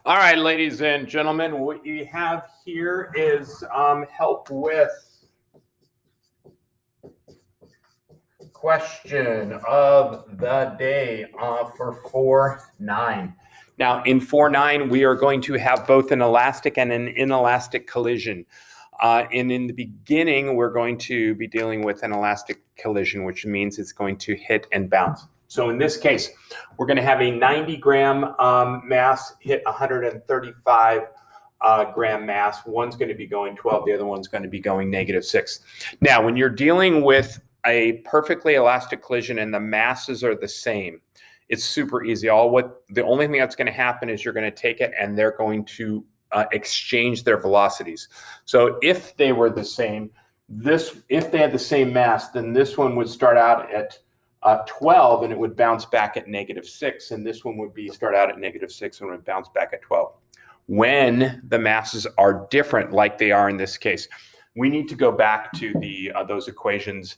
All right, ladies and gentlemen, what we have here is help with question of the day for 4-9. Now, in 4-9, we are going to have both an elastic and an inelastic collision. And in the beginning, we're going to be dealing with an elastic collision, which means it's going to hit and bounce. So in this case, we're going to have a 90-gram mass hit 135 gram mass. One's going to be going 12, the other one's going to be going -6. Now, when you're dealing with a perfectly elastic collision and the masses are the same, it's super easy. The only thing that's going to happen is you're going to take it and they're going to exchange their velocities. So if they were the same, if they had the same mass, then this one would start out at 12 and it would bounce back at -6, and this one would start out at -6 and would bounce back at 12. When the masses are different, like they are in this case, we need to go back to those equations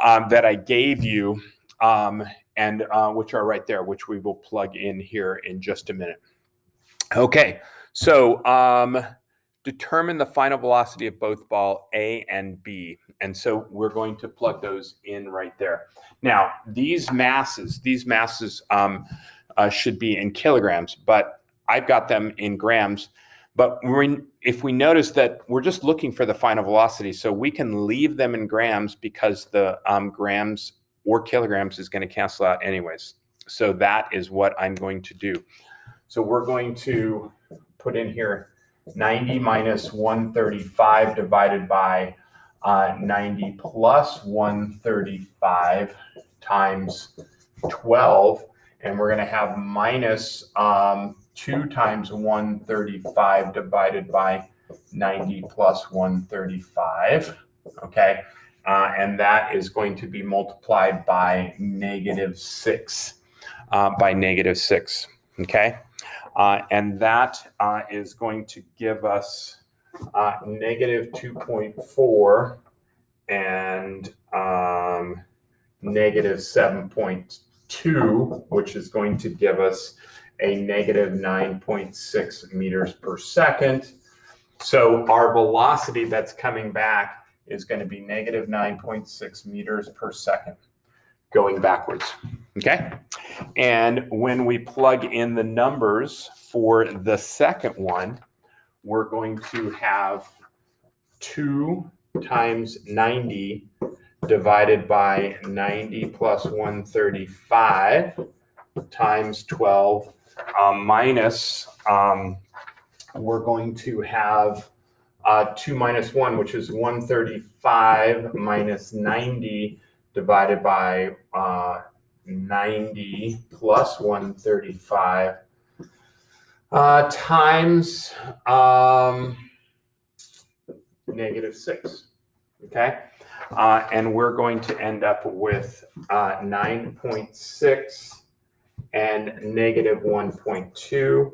that I gave you, and which are right there, which we will plug in here in just a minute. Okay, so determine the final velocity of both ball A and B. And so we're going to plug those in right there. Now, these masses should be in kilograms, but I've got them in grams. But if we notice that we're just looking for the final velocity, so we can leave them in grams because the grams or kilograms is going to cancel out anyways. So that is what I'm going to do. So we're going to put in here 90 minus 135 divided by 90 plus 135 times 12. And we're going to have minus 2 times 135 divided by 90 plus 135. Okay. And that is going to be multiplied by -6. Okay. And that is going to give us -2.4 and -7.2, which is going to give us a -9.6 meters per second. So our velocity that's coming back is going to be -9.6 meters per second going backwards. Okay. And when we plug in the numbers for the second one, we're going to have 2 times 90 divided by 90 plus 135 times 12 minus, we're going to have 2 minus 1, which is 135 minus 90 divided by 90 plus 135 times -6. Okay. And we're going to end up with 9.6 and -1.2,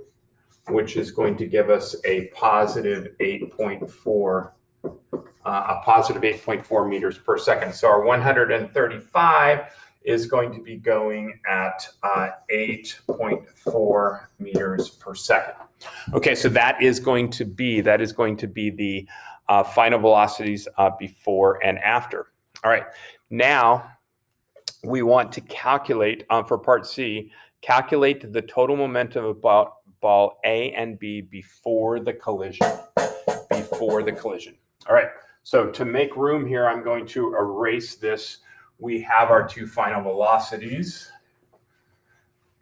which is going to give us a positive 8.4 meters per second. So our 135 is going to be going at 8.4 meters per second. Okay, so that is going to be the final velocities before and after. All right, now we want to calculate for part C, calculate the total momentum of ball A and B before the collision. All right, so to make room here, I'm going to erase this. We have our 2 final velocities,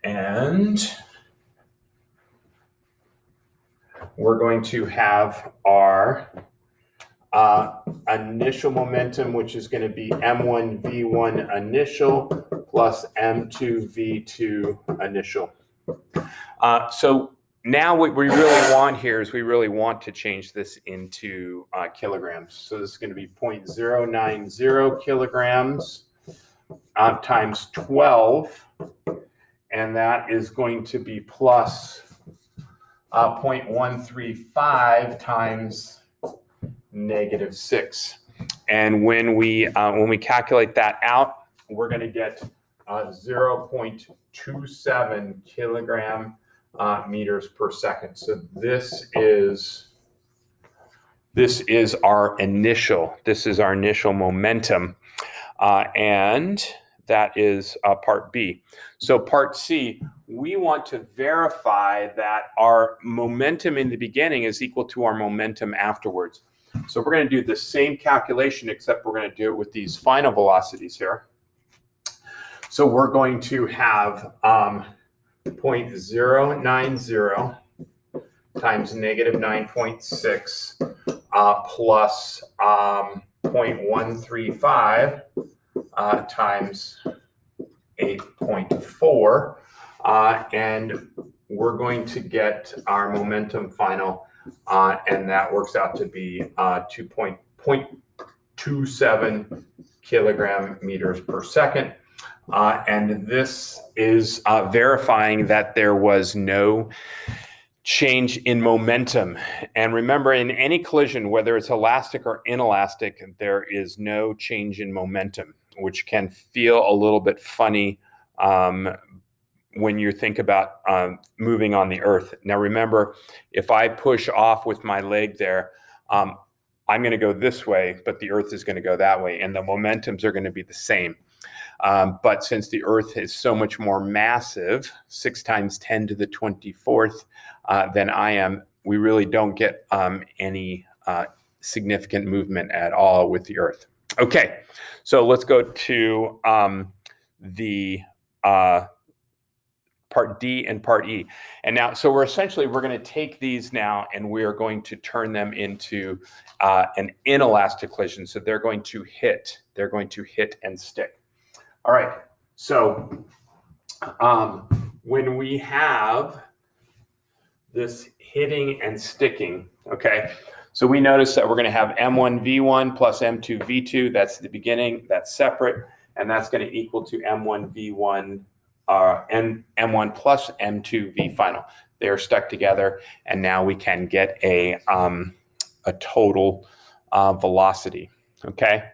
and we're going to have our initial momentum, which is going to be M1 V1 initial plus M2 V2 initial. So now what we really want here is we really want to change this into kilograms. So this is going to be 0.090 kilograms times 12, and that is going to be plus 0.135 times -6. And when we calculate that out, we're going to get 0.27 kilogram meters per second. So this is our initial momentum, and that is part B. So part C, we want to verify that our momentum in the beginning is equal to our momentum afterwards. So we're going to do the same calculation, except we're going to do it with these final velocities here. So we're going to have 0.090 times negative 9.6 plus 0.135 times 8.4, and we're going to get our momentum final, and that works out to be 2.27 kilogram meters per second. And this is verifying that there was no change in momentum. And remember, in any collision, whether it's elastic or inelastic, there is no change in momentum, which can feel a little bit funny when you think about moving on the Earth. Now, remember, if I push off with my leg there, I'm going to go this way, but the Earth is going to go that way, and the momentums are going to be the same. But since the Earth is so much more massive, 6 times 10 to the 24th, than I am, we really don't get any significant movement at all with the Earth. Okay, so let's go to the part D and part E. And now, so we're going to take these now and we are going to turn them into an inelastic collision. So they're going to hit and stick. All right, so when we have this hitting and sticking, okay, so we notice that we're going to have M1V1 plus M2V2. That's the beginning, that's separate, and that's going to equal to M1V1 and M1 plus M2V final. They are stuck together, and now we can get a total velocity, okay?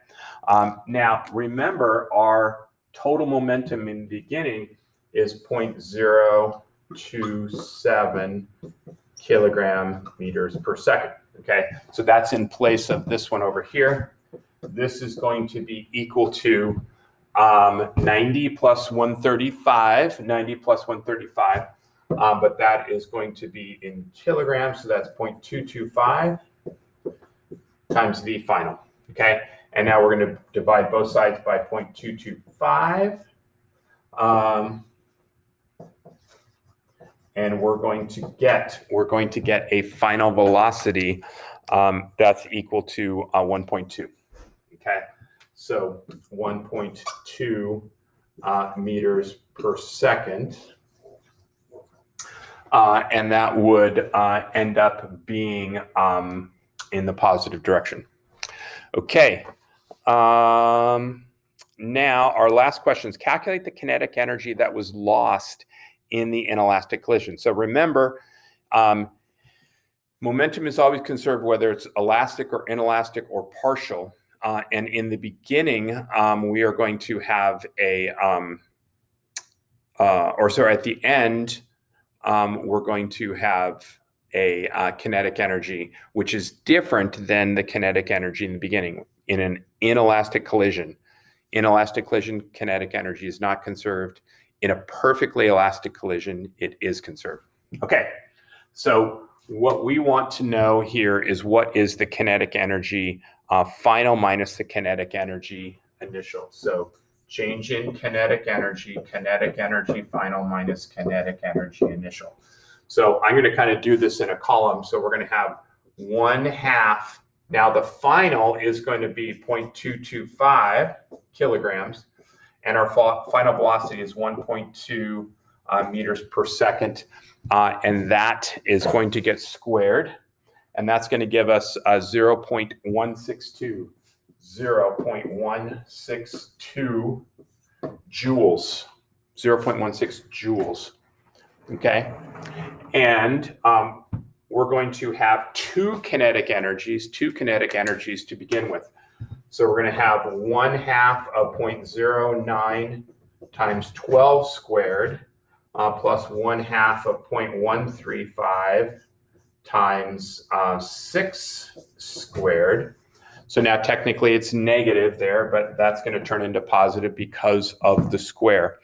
Now, remember, our total momentum in the beginning is 0.027 kilogram meters per second, okay? So that's in place of this one over here. This is going to be equal to 90 plus 135, but that is going to be in kilograms, so that's 0.225 times V final, okay? And now we're going to divide both sides by 0.225. And we're going to get a final velocity that's equal to 1.2. Okay, so 1.2 meters per second, and that would end up being in the positive direction. Okay. Now, our last question is calculate the kinetic energy that was lost in the inelastic collision. So remember, momentum is always conserved whether it's elastic or inelastic or partial. And in the beginning, we are going to have at the end, we're going to have a kinetic energy, which is different than the kinetic energy in the beginning. In an inelastic collision, kinetic energy is not conserved. In a perfectly elastic collision, it is conserved. Okay, so what we want to know here is what is the kinetic energy final minus the kinetic energy initial. So change in kinetic energy final minus kinetic energy initial. So I'm going to kind of do this in a column. So we're going to have 1/2. Now the final is going to be 0.225 kilograms, and our final velocity is 1.2 meters per second, and that is going to get squared, and that's going to give us 0.162 joules, 0.16 joules, okay? And we're going to have two kinetic energies to begin with. So we're going to have 1/2 of 0.09 times 12 squared plus 1/2 of 0.135 times 6 squared. So now technically it's negative there, but that's going to turn into positive because of the square.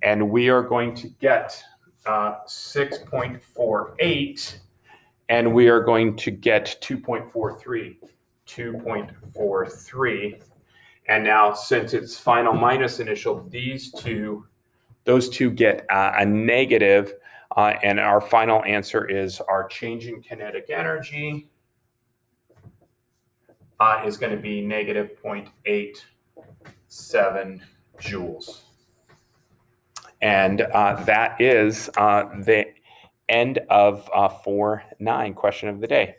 And we are going to get 6.48, and we are going to get 2.43. 2.43. And now since it's final minus initial, those two get a negative, and our final answer is our change in kinetic energy is going to be negative 0.87 joules. And that is the end of 4.9 question of the day.